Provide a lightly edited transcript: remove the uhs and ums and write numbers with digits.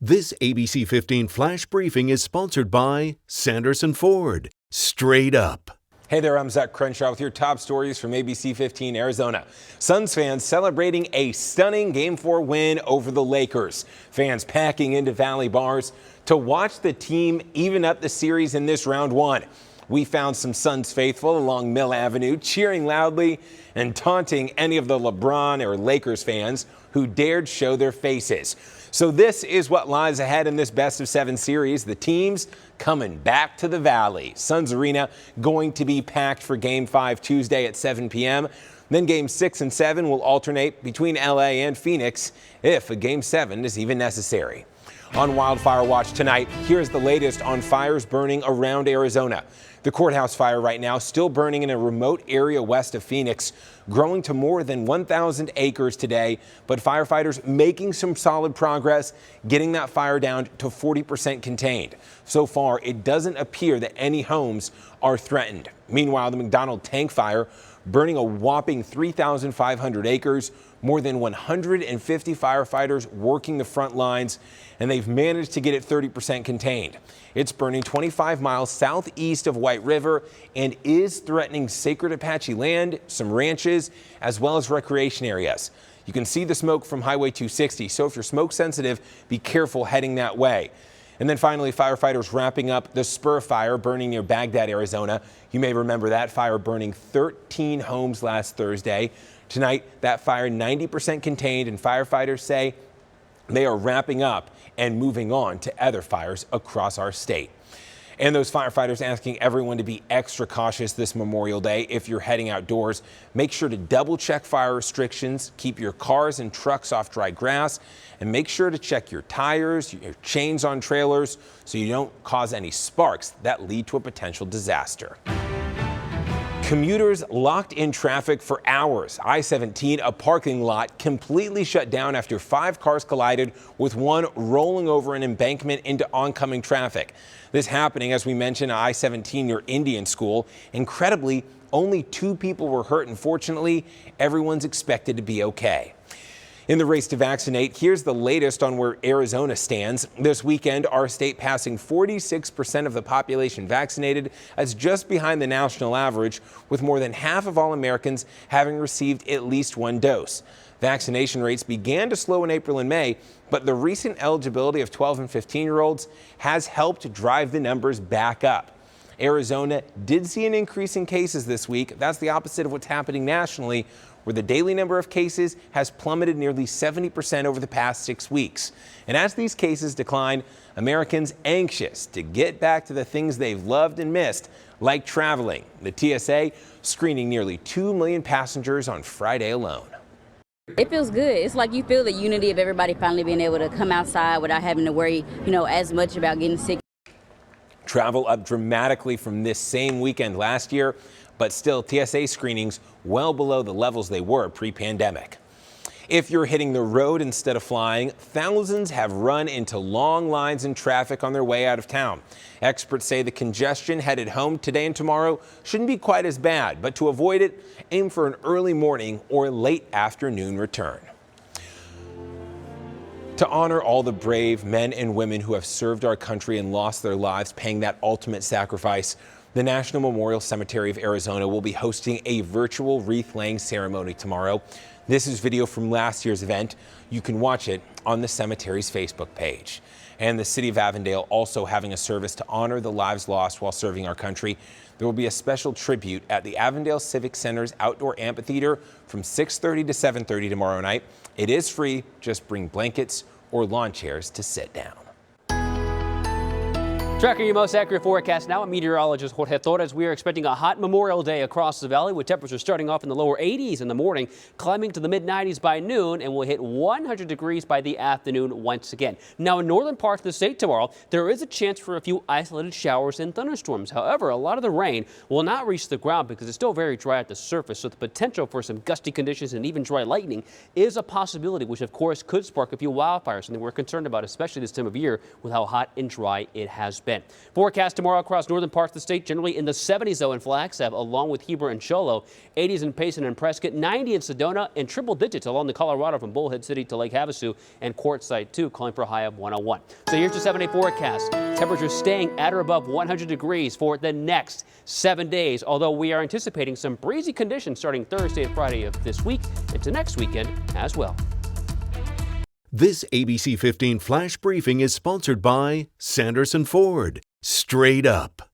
This ABC 15 Flash Briefing is sponsored by Sanderson Ford. Straight up. Hey there, I'm Zach Crenshaw with your top stories from ABC15 Arizona. Suns fans celebrating a stunning Game 4 win over the Lakers. Fans packing into Valley bars to watch the team even up the series in this round one. We found some Suns faithful along Mill Avenue cheering loudly and taunting any of the LeBron or Lakers fans who dared show their faces. So this is what lies ahead in this best of 7 series. The teams coming back to the Valley. Suns Arena going to be packed for Game 5 Tuesday at 7 p.m. Then Game 6 and 7 will alternate between LA and Phoenix if a Game 7 is even necessary. On Wildfire Watch tonight, here's the latest on fires burning around Arizona. The courthouse fire right now still burning in a remote area west of Phoenix, growing to more than 1,000 acres today, but firefighters making some solid progress, getting that fire down to 40% contained. So far, it doesn't appear that any homes are threatened. Meanwhile, the McDonald tank fire burning a whopping 3,500 acres, more than 150 firefighters working the front lines, and they've managed to get it 30% contained. It's burning 25 miles southeast of White River and is threatening sacred Apache land, some ranches, as well as recreation areas. You can see the smoke from Highway 260, so if you're smoke sensitive, be careful heading that way. And then finally, firefighters wrapping up the Spur fire burning near Baghdad, Arizona. You may remember that fire burning 13 homes last Thursday. Tonight, that fire 90% contained, and firefighters say they are wrapping up and moving on to other fires across our state. And those firefighters asking everyone to be extra cautious this Memorial Day. If you're heading outdoors, make sure to double check fire restrictions, keep your cars and trucks off dry grass, and make sure to check your tires, your chains on trailers, so you don't cause any sparks that lead to a potential disaster. Commuters locked in traffic for hours. I-17, a parking lot, completely shut down after 5 cars collided, with one rolling over an embankment into oncoming traffic. This happening, as we mentioned, I-17 near Indian School. Incredibly, only 2 people were hurt, and fortunately, everyone's expected to be okay. In the race to vaccinate, here's the latest on where Arizona stands. This weekend, our state passing 46% of the population vaccinated. That's just behind the national average, with more than half of all Americans having received at least 1 dose. Vaccination rates began to slow in April and May, but the recent eligibility of 12 and 15-year-olds has helped drive the numbers back up. Arizona did see an increase in cases this week. That's the opposite of what's happening nationally, where the daily number of cases has plummeted nearly 70% over the past 6 weeks. And as these cases decline, Americans anxious to get back to the things they've loved and missed, like traveling. The TSA screening nearly 2 million passengers on Friday alone. It feels good. It's like you feel the unity of everybody finally being able to come outside without having to worry, as much about getting sick. Travel up dramatically from this same weekend last year, but still TSA screenings well below the levels they were pre-pandemic. If you're hitting the road instead of flying, thousands have run into long lines in traffic on their way out of town. Experts say the congestion headed home today and tomorrow shouldn't be quite as bad, but to avoid it, aim for an early morning or late afternoon return. To honor all the brave men and women who have served our country and lost their lives paying that ultimate sacrifice, the National Memorial Cemetery of Arizona will be hosting a virtual wreath-laying ceremony tomorrow. This is video from last year's event. You can watch it on the cemetery's Facebook page. And the city of Avondale also having a service to honor the lives lost while serving our country. There will be a special tribute at the Avondale Civic Center's outdoor amphitheater from 6:30 to 7:30 tomorrow night. It is free. Just bring blankets or lawn chairs to sit down. Tracking your most accurate forecast now, I'm meteorologist Jorge Torres. We are expecting a hot Memorial Day across the valley, with temperatures starting off in the lower 80s in the morning, climbing to the mid-90s by noon, and will hit 100 degrees by the afternoon once again. Now, in northern parts of the state tomorrow, there is a chance for a few isolated showers and thunderstorms. However, a lot of the rain will not reach the ground because it's still very dry at the surface, so the potential for some gusty conditions and even dry lightning is a possibility, which of course could spark a few wildfires, something we're concerned about, especially this time of year with how hot and dry it has been. been. Forecast tomorrow across northern parts of the state, generally in the 70s though in Flagstaff, along with Heber and Show Low, 80s in Payson and Prescott, 90 in Sedona, and triple digits along the Colorado from Bullhead City to Lake Havasu and Quartzsite too, calling for a high of 101. So here's your 7-day forecast. Temperatures staying at or above 100 degrees for the next 7 days, although we are anticipating some breezy conditions starting Thursday and Friday of this week into next weekend as well. This ABC 15 Flash Briefing is sponsored by Sanderson Ford. Straight up.